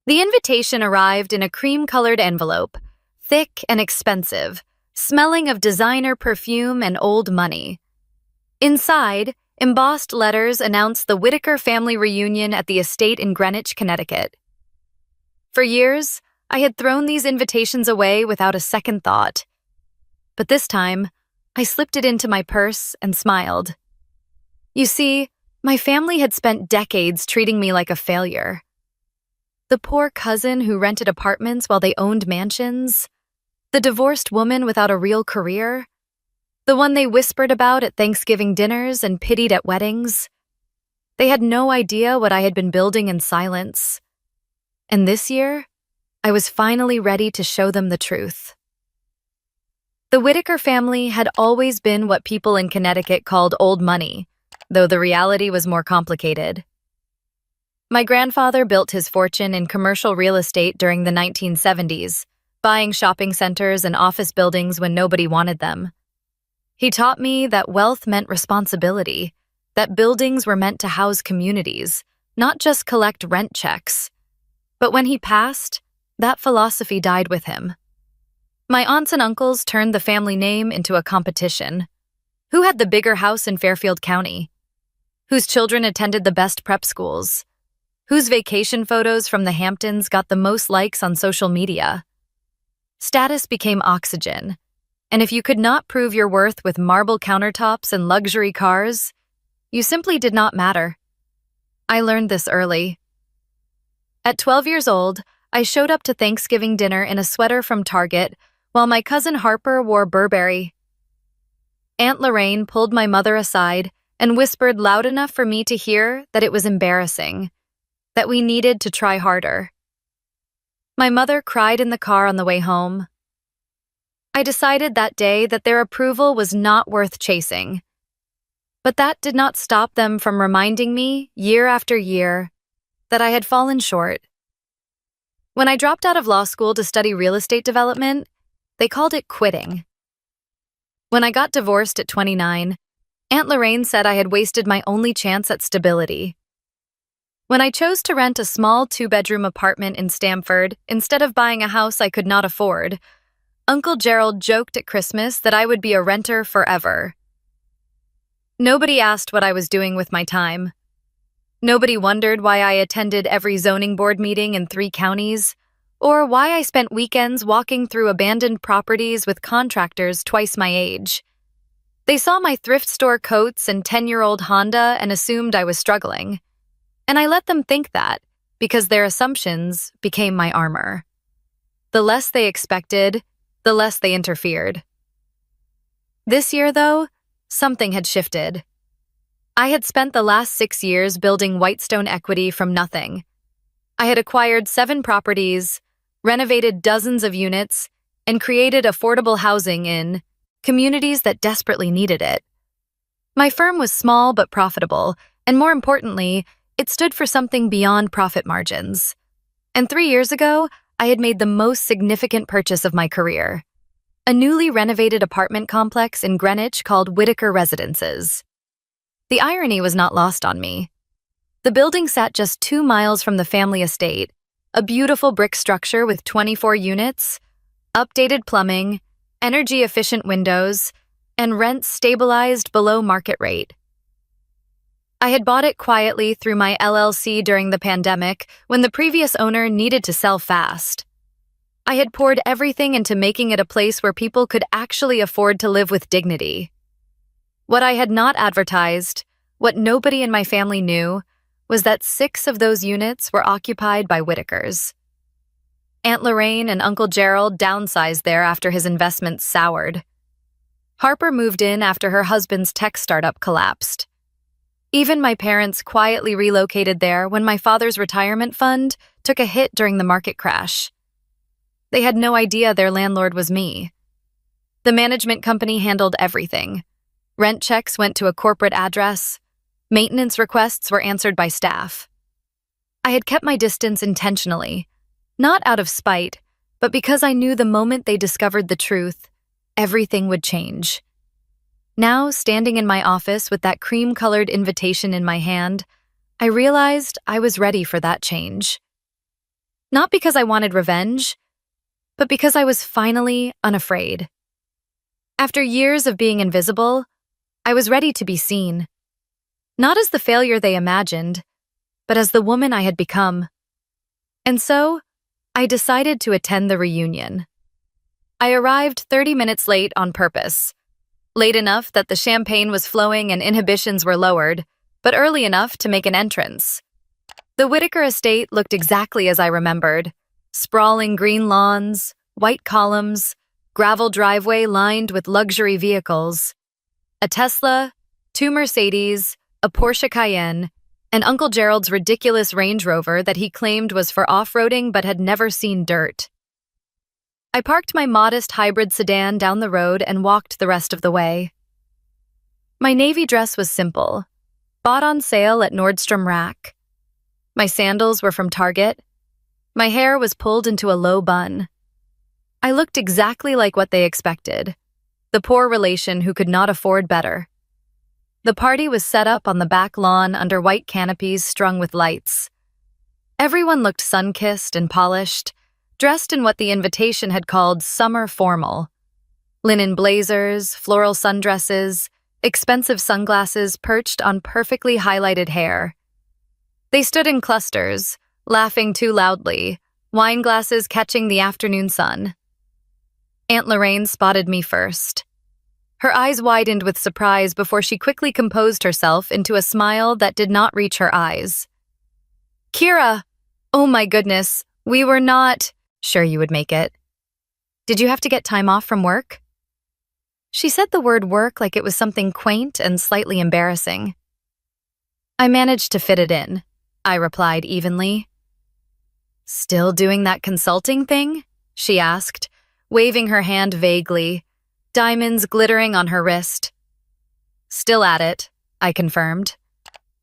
The invitation arrived in a cream-colored envelope, thick and expensive, smelling of designer perfume and old money. Inside, embossed letters announced the Whitaker family reunion at the estate in Greenwich, Connecticut. For years, I had thrown these invitations away without a second thought. But this time, I slipped it into my purse and smiled. You see, my family had spent decades treating me like a failure. The poor cousin who rented apartments while they owned mansions, the divorced woman without a real career, the one they whispered about at Thanksgiving dinners and pitied at weddings. They had no idea what I had been building in silence. And this year, I was finally ready to show them the truth. The Whitaker family had always been what people in Connecticut called old money, though the reality was more complicated. My grandfather built his fortune in commercial real estate during the 1970s, buying shopping centers and office buildings when nobody wanted them. He taught me that wealth meant responsibility, that buildings were meant to house communities, not just collect rent checks. But when he passed, that philosophy died with him. My aunts and uncles turned the family name into a competition. Who had the bigger house in Fairfield County? Whose children attended the best prep schools? Whose vacation photos from the Hamptons got the most likes on social media? Status became oxygen, and if you could not prove your worth with marble countertops and luxury cars, you simply did not matter. I learned this early. At 12 years old, I showed up to Thanksgiving dinner in a sweater from Target while my cousin Harper wore Burberry. Aunt Lorraine pulled my mother aside and whispered loud enough for me to hear that it was embarrassing, that we needed to try harder. My mother cried in the car on the way home. I decided that day that their approval was not worth chasing. But that did not stop them from reminding me, year after year, that I had fallen short. When I dropped out of law school to study real estate development, they called it quitting. When I got divorced at 29, Aunt Lorraine said I had wasted my only chance at stability. When I chose to rent a small 2-bedroom apartment in Stamford instead of buying a house I could not afford, Uncle Gerald joked at Christmas that I would be a renter forever. Nobody asked what I was doing with my time. Nobody wondered why I attended every zoning board meeting in 3 counties, or why I spent weekends walking through abandoned properties with contractors twice my age. They saw my thrift store coats and 10-year-old Honda and assumed I was struggling. And I let them think that, because their assumptions became my armor. The less they expected, the less they interfered. This year, though, something had shifted. I had spent the last 6 years building Whitestone equity from nothing. I had acquired 7 properties, renovated dozens of units, and created affordable housing in communities that desperately needed it. My firm was small but profitable, and more importantly, it stood for something beyond profit margins. And 3 years ago, I had made the most significant purchase of my career: a newly renovated apartment complex in Greenwich called Whitaker Residences. The irony was not lost on me. The building sat just 2 miles from the family estate, a beautiful brick structure with 24 units, updated plumbing, energy-efficient windows, and rents stabilized below market rate. I had bought it quietly through my LLC during the pandemic when the previous owner needed to sell fast. I had poured everything into making it a place where people could actually afford to live with dignity. What I had not advertised, what nobody in my family knew, was that 6 of those units were occupied by Whitakers. Aunt Lorraine and Uncle Gerald downsized there after his investments soured. Harper moved in after her husband's tech startup collapsed. Even my parents quietly relocated there when my father's retirement fund took a hit during the market crash. They had no idea their landlord was me. The management company handled everything. Rent checks went to a corporate address. Maintenance requests were answered by staff. I had kept my distance intentionally, not out of spite, but because I knew the moment they discovered the truth, everything would change. Now, standing in my office with that cream-colored invitation in my hand, I realized I was ready for that change. Not because I wanted revenge, but because I was finally unafraid. After years of being invisible, I was ready to be seen. Not as the failure they imagined, but as the woman I had become. And so, I decided to attend the reunion. I arrived 30 minutes late on purpose. Late enough that the champagne was flowing and inhibitions were lowered, but early enough to make an entrance. The Whitaker estate looked exactly as I remembered. Sprawling green lawns, white columns, gravel driveway lined with luxury vehicles. A Tesla, 2 Mercedes, a Porsche Cayenne, and Uncle Gerald's ridiculous Range Rover that he claimed was for off-roading but had never seen dirt. I parked my modest hybrid sedan down the road and walked the rest of the way. My navy dress was simple, bought on sale at Nordstrom Rack. My sandals were from Target. My hair was pulled into a low bun. I looked exactly like what they expected, the poor relation who could not afford better. The party was set up on the back lawn under white canopies strung with lights. Everyone looked sun-kissed and polished, dressed in what the invitation had called summer formal. Linen blazers, floral sundresses, expensive sunglasses perched on perfectly highlighted hair. They stood in clusters, laughing too loudly, wine glasses catching the afternoon sun. Aunt Lorraine spotted me first. Her eyes widened with surprise before she quickly composed herself into a smile that did not reach her eyes. "Kira! Oh my goodness, we were not sure you would make it. Did you have to get time off from work?" She said the word work like it was something quaint and slightly embarrassing. "I managed to fit it in," I replied evenly. "Still doing that consulting thing?" she asked, waving her hand vaguely, diamonds glittering on her wrist. "Still at it," I confirmed.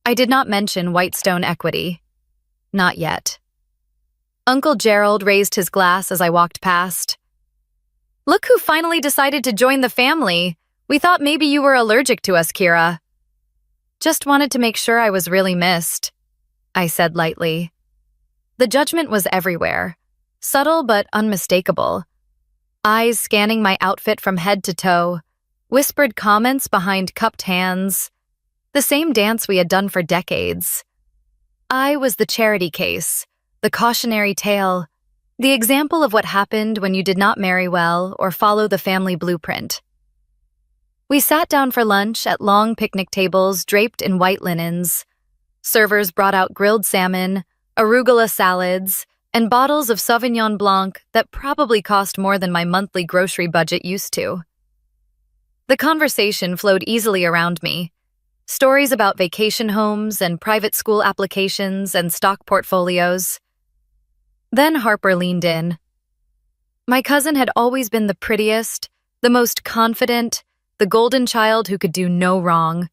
I did not mention Whitestone equity. Not yet. Uncle Gerald raised his glass as I walked past. "Look who finally decided to join the family. We thought maybe you were allergic to us, Kira." "Just wanted to make sure I was really missed," I said lightly. The judgment was everywhere, subtle but unmistakable. Eyes scanning my outfit from head to toe, whispered comments behind cupped hands, the same dance we had done for decades. I was the charity case, the cautionary tale, the example of what happened when you did not marry well or follow the family blueprint. We sat down for lunch at long picnic tables draped in white linens. Servers brought out grilled salmon, arugula salads, and bottles of Sauvignon Blanc that probably cost more than my monthly grocery budget used to. The conversation flowed easily around me. Stories about vacation homes and private school applications and stock portfolios. Then Harper leaned in. My cousin had always been the prettiest, the most confident, the golden child who could do no wrong.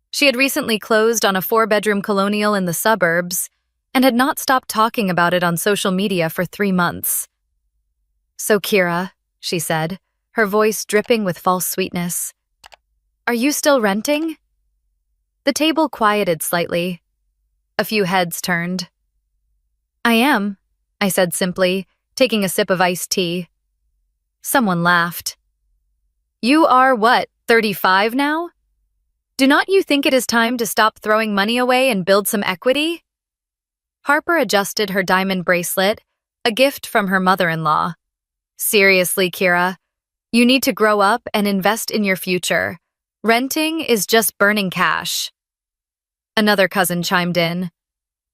She had recently closed on a 4-bedroom colonial in the suburbs and had not stopped talking about it on social media for 3 months. "So, Kira," she said, her voice dripping with false sweetness, "are you still renting?" The table quieted slightly. A few heads turned. "I am," I said simply, taking a sip of iced tea. Someone laughed. "You are what, 35 now? Do not you think it is time to stop throwing money away and build some equity?" Harper adjusted her diamond bracelet, a gift from her mother-in-law. "Seriously, Kira, you need to grow up and invest in your future. Renting is just burning cash." Another cousin chimed in.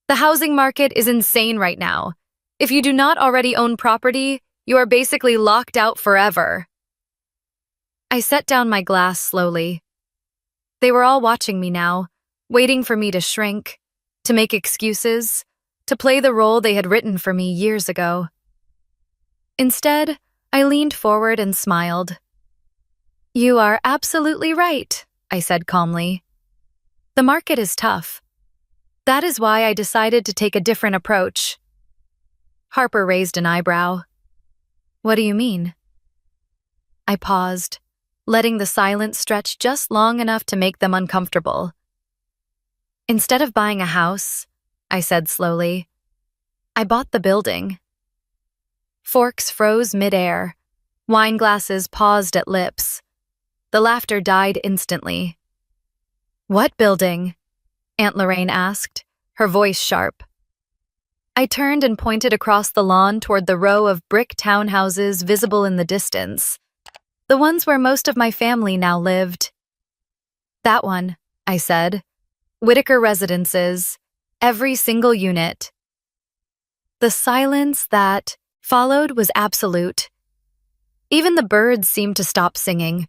"The housing market is insane right now. If you do not already own property, you are basically locked out forever." I set down my glass slowly. They were all watching me now, waiting for me to shrink, to make excuses, to play the role they had written for me years ago. Instead, I leaned forward and smiled. "You are absolutely right," I said calmly. "The market is tough. That is why I decided to take a different approach." Harper raised an eyebrow. "What do you mean?" I paused, letting the silence stretch just long enough to make them uncomfortable. "Instead of buying a house," I said slowly, I bought the building. Forks froze midair. Wine glasses paused at lips. The laughter died instantly. What building? Aunt Lorraine asked, her voice sharp. I turned and pointed across the lawn toward the row of brick townhouses visible in the distance, the ones where most of my family now lived. That one, I said. Whitaker Residences, every single unit. The silence that followed was absolute. Even the birds seemed to stop singing.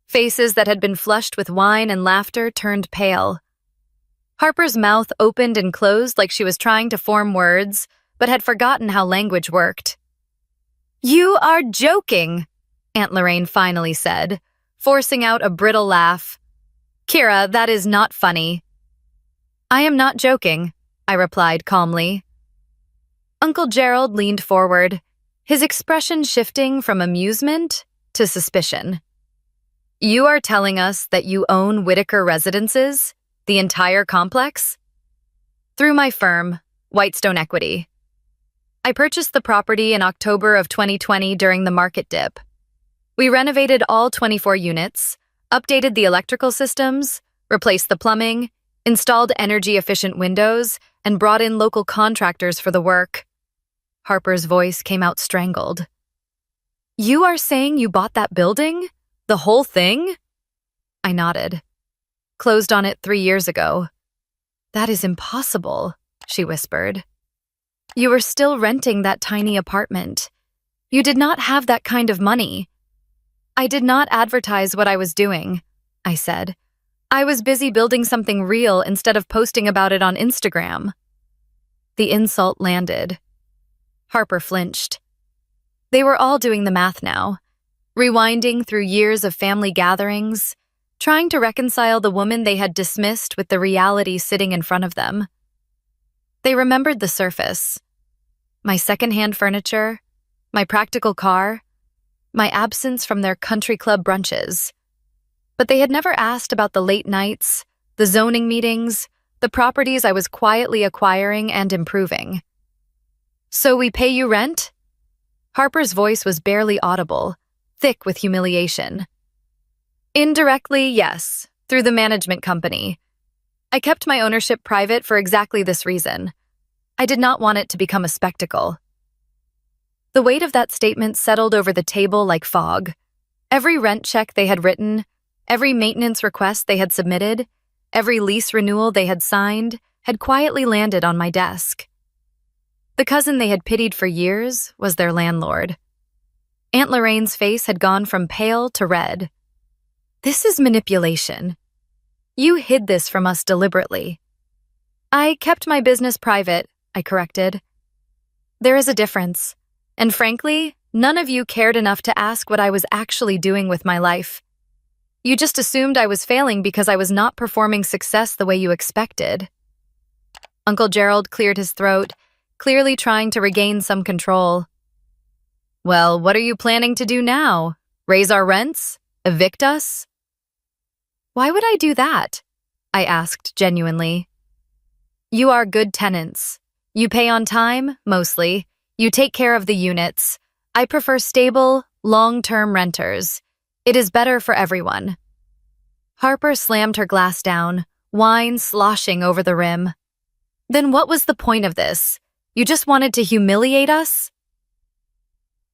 Faces that had been flushed with wine and laughter turned pale. Harper's mouth opened and closed like she was trying to form words, but had forgotten how language worked. "You are joking," Aunt Lorraine finally said, forcing out a brittle laugh. "Kira, that is not funny." "I am not joking," I replied calmly. Uncle Gerald leaned forward, his expression shifting from amusement to suspicion. "You are telling us that you own Whitaker Residences? The entire complex?" "Through my firm, Whitestone Equity. I purchased the property in October of 2020 during the market dip. We renovated all 24 units, updated the electrical systems, replaced the plumbing, installed energy-efficient windows, and brought in local contractors for the work." Harper's voice came out strangled. "You are saying you bought that building? The whole thing?" I nodded. "Closed on it 3 years ago." "That is impossible," she whispered. "You were still renting that tiny apartment. You did not have that kind of money." "I did not advertise what I was doing," I said. "I was busy building something real instead of posting about it on Instagram." The insult landed. Harper flinched. They were all doing the math now, rewinding through years of family gatherings, trying to reconcile the woman they had dismissed with the reality sitting in front of them. They remembered the surface. My secondhand furniture, my practical car, my absence from their country club brunches. But they had never asked about the late nights, the zoning meetings, the properties I was quietly acquiring and improving. "So we pay you rent?" Harper's voice was barely audible, thick with humiliation. "Indirectly, yes, through the management company. I kept my ownership private for exactly this reason. I did not want it to become a spectacle." The weight of that statement settled over the table like fog. Every rent check they had written, every maintenance request they had submitted, every lease renewal they had signed, had quietly landed on my desk. The cousin they had pitied for years was their landlord. Aunt Lorraine's face had gone from pale to red. "This is manipulation. You hid this from us deliberately." "I kept my business private," I corrected. "There is a difference, and frankly, none of you cared enough to ask what I was actually doing with my life. You just assumed I was failing because I was not performing success the way you expected." Uncle Gerald cleared his throat, clearly trying to regain some control. "Well, what are you planning to do now? Raise our rents? Evict us?" "Why would I do that?" I asked genuinely. "You are good tenants. You pay on time, mostly. You take care of the units. I prefer stable, long-term renters. It is better for everyone." Harper slammed her glass down, wine sloshing over the rim. "Then what was the point of this? You just wanted to humiliate us?"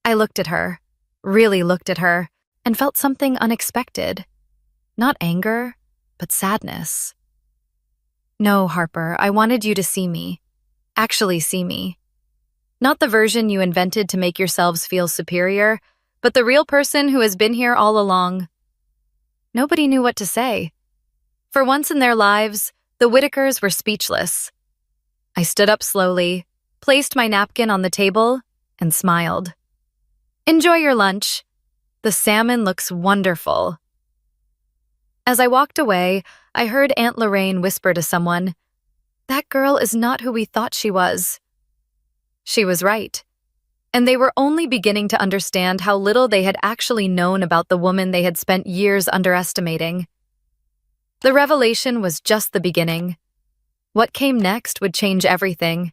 I looked at her, really looked at her, and felt something unexpected. Not anger, but sadness. "No, Harper, I wanted you to see me. Actually see me. Not the version you invented to make yourselves feel superior, but the real person who has been here all along." Nobody knew what to say. For once in their lives, the Whitakers were speechless. I stood up slowly, placed my napkin on the table, and smiled. "Enjoy your lunch. The salmon looks wonderful." As I walked away, I heard Aunt Lorraine whisper to someone, "That girl is not who we thought she was." She was right, and they were only beginning to understand how little they had actually known about the woman they had spent years underestimating. The revelation was just the beginning. What came next would change everything.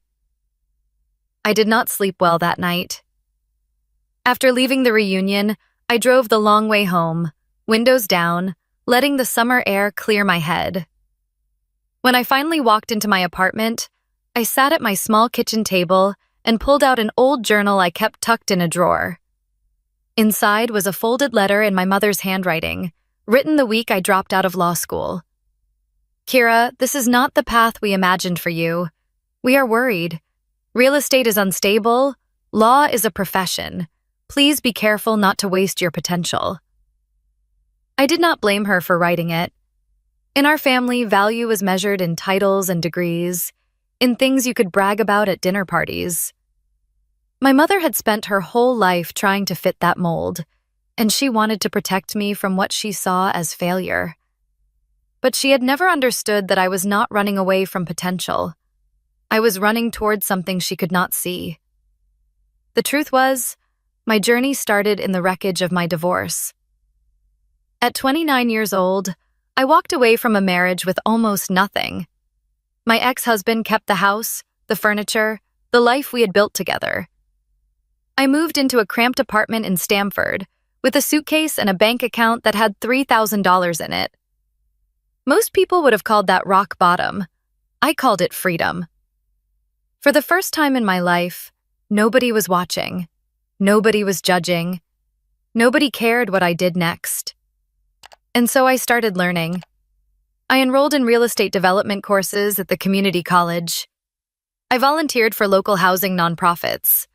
I did not sleep well that night. After leaving the reunion, I drove the long way home, windows down, letting the summer air clear my head. When I finally walked into my apartment, I sat at my small kitchen table and pulled out an old journal I kept tucked in a drawer. Inside was a folded letter in my mother's handwriting, written the week I dropped out of law school. "Kira, this is not the path we imagined for you. We are worried. Real estate is unstable. Law is a profession. Please be careful not to waste your potential." I did not blame her for writing it. In our family, value was measured in titles and degrees, in things you could brag about at dinner parties. My mother had spent her whole life trying to fit that mold, and she wanted to protect me from what she saw as failure. But she had never understood that I was not running away from potential. I was running towards something she could not see. The truth was, my journey started in the wreckage of my divorce. At 29 years old, I walked away from a marriage with almost nothing. My ex-husband kept the house, the furniture, the life we had built together. I moved into a cramped apartment in Stamford, with a suitcase and a bank account that had $3,000 in it. Most people would have called that rock bottom. I called it freedom. For the first time in my life, nobody was watching. Nobody was judging. Nobody cared what I did next. And so I started learning. I enrolled in real estate development courses at the community college. I volunteered for local housing nonprofits.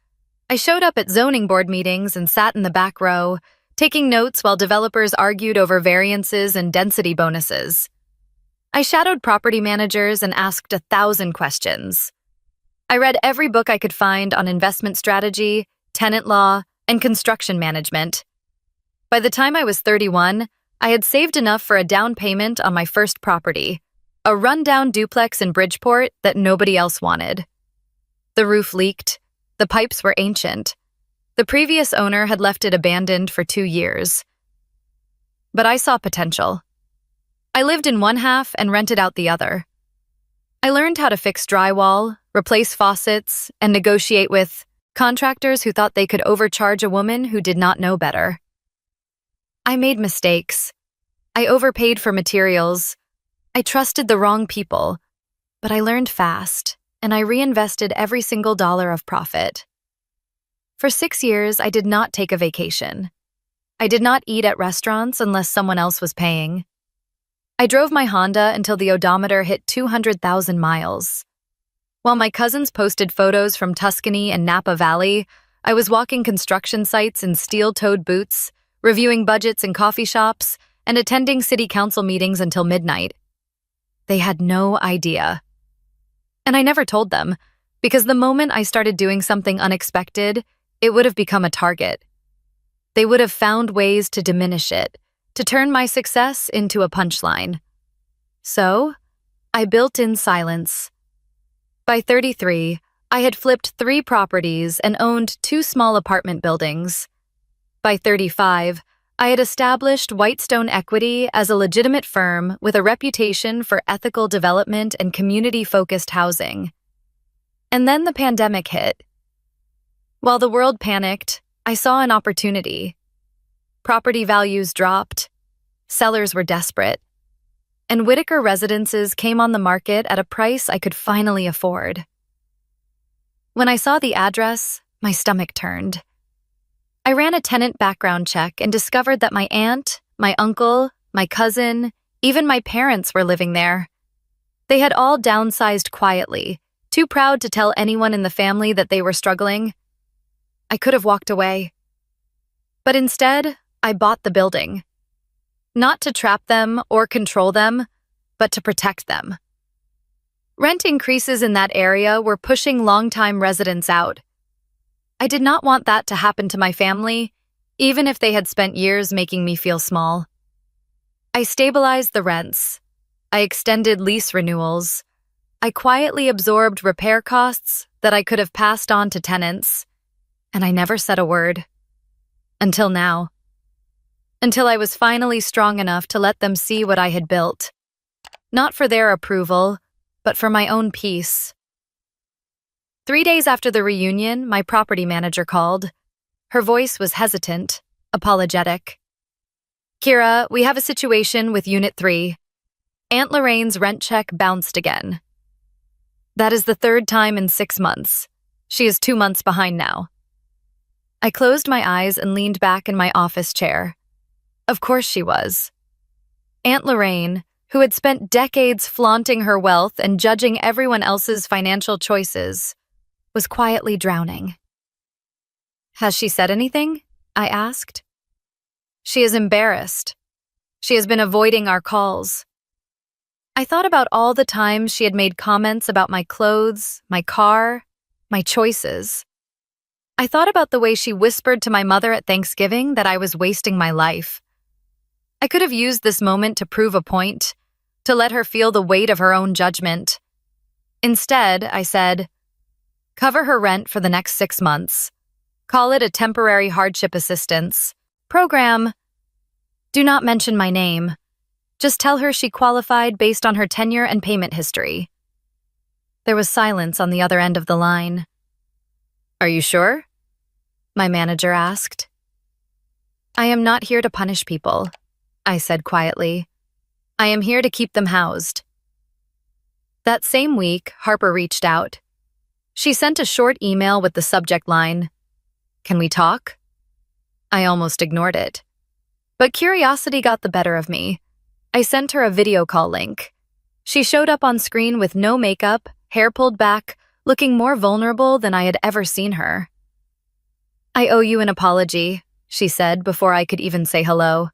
I showed up at zoning board meetings and sat in the back row, taking notes while developers argued over variances and density bonuses. I shadowed property managers and asked 1,000 questions. I read every book I could find on investment strategy, tenant law, and construction management. By the time I was 31, I had saved enough for a down payment on my first property, a rundown duplex in Bridgeport that nobody else wanted. The roof leaked. The pipes were ancient. The previous owner had left it abandoned for 2 years. But I saw potential. I lived in one half and rented out the other. I learned how to fix drywall, replace faucets, and negotiate with contractors who thought they could overcharge a woman who did not know better. I made mistakes. I overpaid for materials. I trusted the wrong people. But I learned fast, and I reinvested every single dollar of profit. For 6 years, I did not take a vacation. I did not eat at restaurants unless someone else was paying. I drove my Honda until the odometer hit 200,000 miles. While my cousins posted photos from Tuscany and Napa Valley, I was walking construction sites in steel-toed boots, reviewing budgets in coffee shops, and attending city council meetings until midnight. They had no idea. And I never told them, because the moment I started doing something unexpected, it would have become a target. They would have found ways to diminish it, to turn my success into a punchline. So, I built in silence. By 33, I had flipped 3 properties and owned 2 small apartment buildings. By 35, I had established Whitestone Equity as a legitimate firm with a reputation for ethical development and community-focused housing. And then the pandemic hit. While the world panicked, I saw an opportunity. Property values dropped, sellers were desperate, and Whitaker residences came on the market at a price I could finally afford. When I saw the address, my stomach turned. I ran a tenant background check and discovered that my aunt, my uncle, my cousin, even my parents were living there. They had all downsized quietly, too proud to tell anyone in the family that they were struggling. I could have walked away. But instead, I bought the building. Not to trap them or control them, but to protect them. Rent increases in that area were pushing longtime residents out. I did not want that to happen to my family, even if they had spent years making me feel small. I stabilized the rents. I extended lease renewals. I quietly absorbed repair costs that I could have passed on to tenants, and I never said a word. Until now. Until I was finally strong enough to let them see what I had built. Not for their approval, but for my own peace. 3 days after the reunion, my property manager called. Her voice was hesitant, apologetic. Kira, we have a situation with Unit 3. Aunt Lorraine's rent check bounced again. That is the third time in 6 months. She is 2 months behind now. I closed my eyes and leaned back in my office chair. Of course she was. Aunt Lorraine, who had spent decades flaunting her wealth and judging everyone else's financial choices, was quietly drowning. Has she said anything? I asked. She is embarrassed. She has been avoiding our calls. I thought about all the times she had made comments about my clothes, my car, my choices. I thought about the way she whispered to my mother at Thanksgiving that I was wasting my life. I could have used this moment to prove a point, to let her feel the weight of her own judgment. Instead, I said, cover her rent for the next 6 months. Call it a temporary hardship assistance program. Do not mention my name. Just tell her she qualified based on her tenure and payment history. There was silence on the other end of the line. Are you sure? My manager asked. I am not here to punish people, I said quietly. I am here to keep them housed. That same week, Harper reached out. She sent a short email with the subject line, "Can we talk?" I almost ignored it. But curiosity got the better of me. I sent her a video call link. She showed up on screen with no makeup, hair pulled back, looking more vulnerable than I had ever seen her. I owe you an apology, she said before I could even say hello.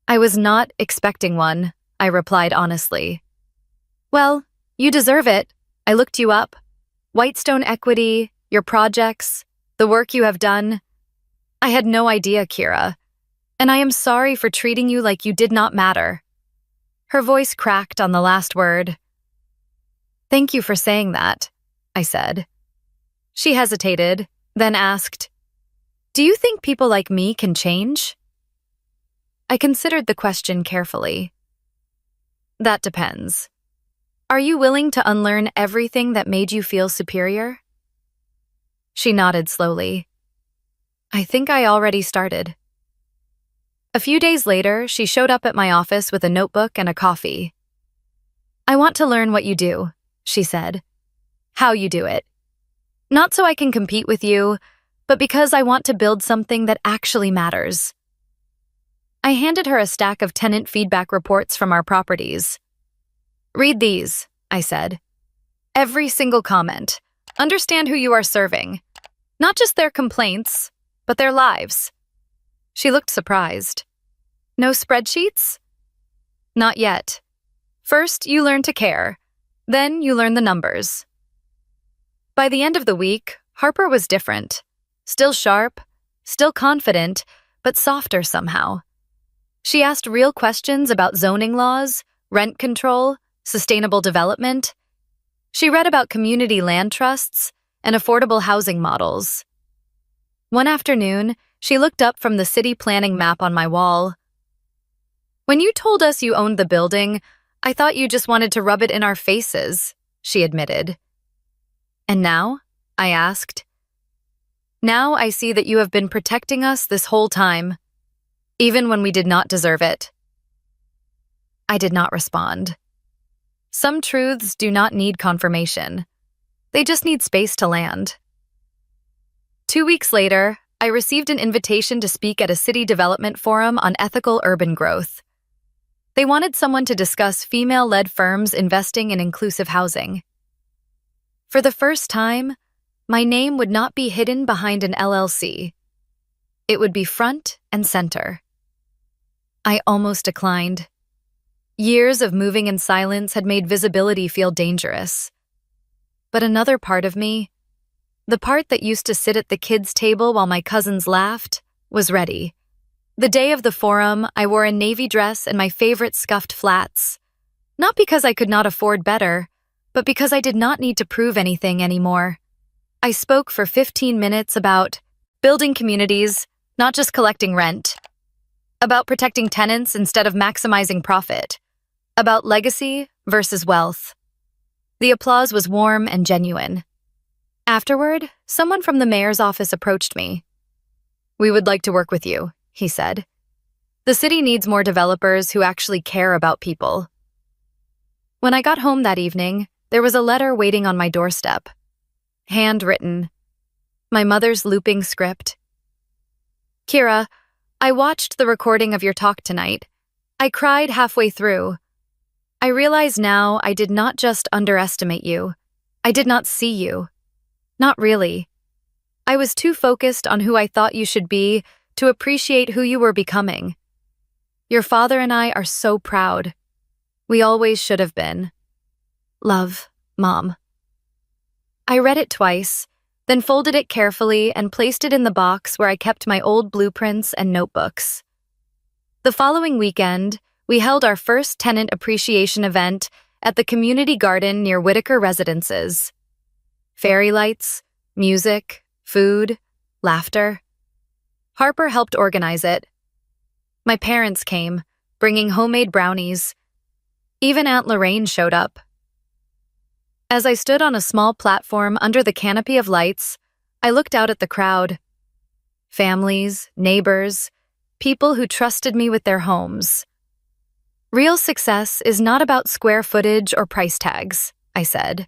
I was not expecting one, I replied honestly. Well, you deserve it. I looked you up. Whitestone Equity, your projects, the work you have done. I had no idea, Kira, and I am sorry for treating you like you did not matter. Her voice cracked on the last word. Thank you for saying that, I said. She hesitated, then asked, do you think people like me can change? I considered the question carefully. That depends. Are you willing to unlearn everything that made you feel superior? She nodded slowly. I think I already started. A few days later, she showed up at my office with a notebook and a coffee. I want to learn what you do, she said. How you do it. Not so I can compete with you, but because I want to build something that actually matters. I handed her a stack of tenant feedback reports from our properties. Read these, I said. Every single comment. Understand who you are serving. Not just their complaints, but their lives. She looked surprised. No spreadsheets? Not yet. First, you learn to care. Then you learn the numbers. By the end of the week, Harper was different. Still sharp, still confident, but softer somehow. She asked real questions about zoning laws, rent control, sustainable development. She read about community land trusts and affordable housing models. One afternoon, she looked up from the city planning map on my wall. When you told us you owned the building, I thought you just wanted to rub it in our faces, she admitted. And now? I asked. Now I see that you have been protecting us this whole time, even when we did not deserve it. I did not respond. Some truths do not need confirmation. They just need space to land. 2 weeks later, I received an invitation to speak at a city development forum on ethical urban growth. They wanted someone to discuss female-led firms investing in inclusive housing. For the first time, my name would not be hidden behind an LLC. It would be front and center. I almost declined. Years of moving in silence had made visibility feel dangerous. But another part of me, the part that used to sit at the kids' table while my cousins laughed, was ready. The day of the forum, I wore a navy dress and my favorite scuffed flats. Not because I could not afford better, but because I did not need to prove anything anymore. I spoke for 15 minutes about building communities, not just collecting rent. About protecting tenants instead of maximizing profit. About legacy versus wealth. The applause was warm and genuine. Afterward, someone from the mayor's office approached me. "We would like to work with you," he said. "The city needs more developers who actually care about people." When I got home that evening, there was a letter waiting on my doorstep. Handwritten. My mother's looping script. "Kira, I watched the recording of your talk tonight. I cried halfway through. I realize now I did not just underestimate you. I did not see you. Not really. I was too focused on who I thought you should be to appreciate who you were becoming. Your father and I are so proud. We always should have been. Love, Mom." I read it twice, then folded it carefully and placed it in the box where I kept my old blueprints and notebooks. The following weekend, we held our first tenant appreciation event at the community garden near Whitaker residences. Fairy lights, music, food, laughter. Harper helped organize it. My parents came, bringing homemade brownies. Even Aunt Lorraine showed up. As I stood on a small platform under the canopy of lights, I looked out at the crowd. Families, neighbors, people who trusted me with their homes. "Real success is not about square footage or price tags," I said.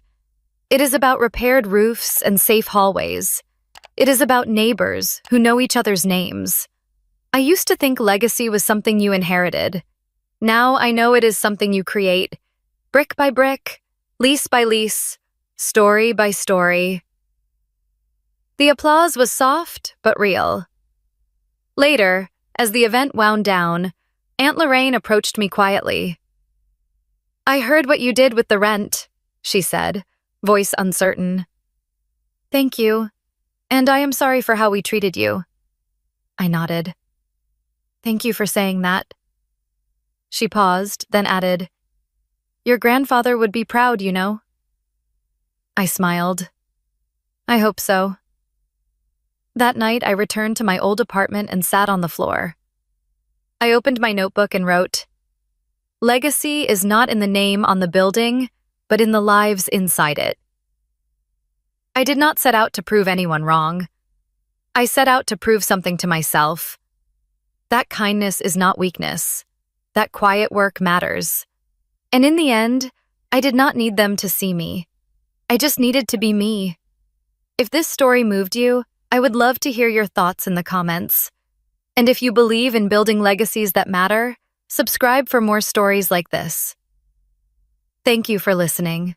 "It is about repaired roofs and safe hallways. It is about neighbors who know each other's names. I used to think legacy was something you inherited. Now I know it is something you create, brick by brick, lease by lease, story by story." The applause was soft but real. Later, as the event wound down, Aunt Lorraine approached me quietly. "I heard what you did with the rent," she said, voice uncertain. "Thank you, and I am sorry for how we treated you." I nodded. "Thank you for saying that." She paused, then added, "Your grandfather would be proud, you know." I smiled. "I hope so." That night, I returned to my old apartment and sat on the floor. I opened my notebook and wrote, "Legacy is not in the name on the building, but in the lives inside it." I did not set out to prove anyone wrong. I set out to prove something to myself. That kindness is not weakness. That quiet work matters. And in the end, I did not need them to see me. I just needed to be me. If this story moved you, I would love to hear your thoughts in the comments. And if you believe in building legacies that matter, subscribe for more stories like this. Thank you for listening.